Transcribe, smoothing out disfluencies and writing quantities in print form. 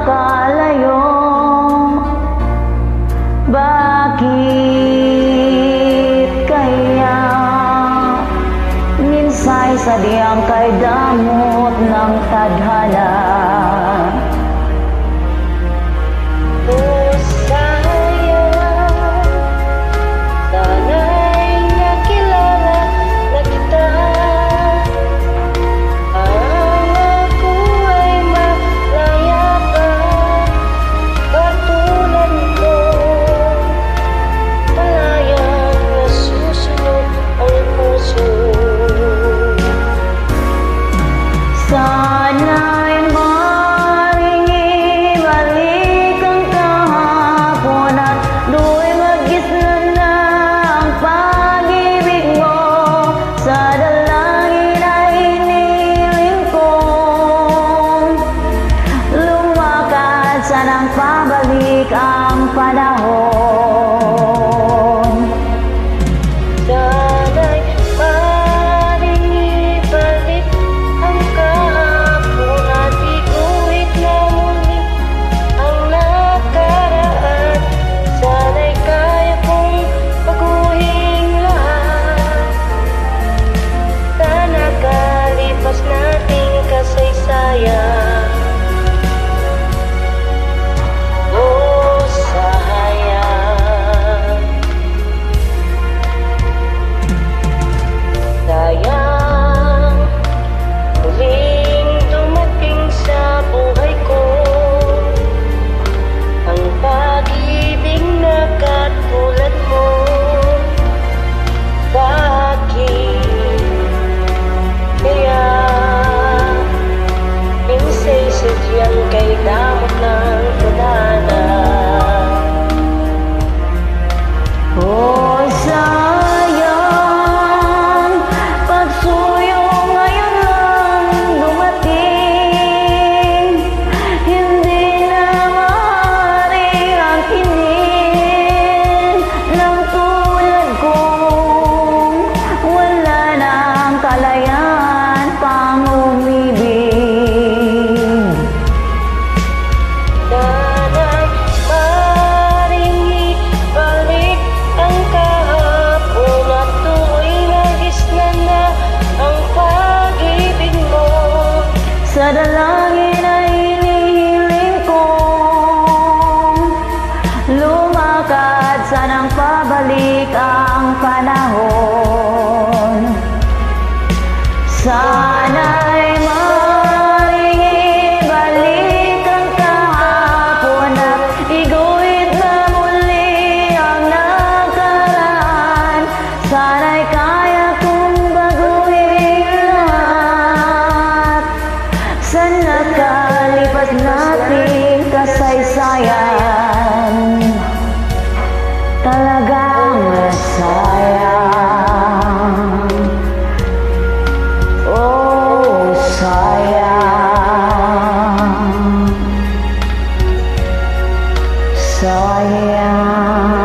makalayo? Bakit kaya minsay sadyang kay damot ng tadhana? Sana'y maringi balik ang kahapon at do'y magisnan na ang pag-ibig mo. Sa dalangin ay iniling kong lumakad, sanang pabalik ang panahon. Sa dalangin ay inihiling kong lumakad, sanang pabalik ang panahon. Sana'y maringi balik ang kahapon at iguhit na muli ang nakaraan. Sana'y kaya kong baguhin lahat sa nakalipas nating kasaysayan. Talagang sayang, oh sayang, sayang.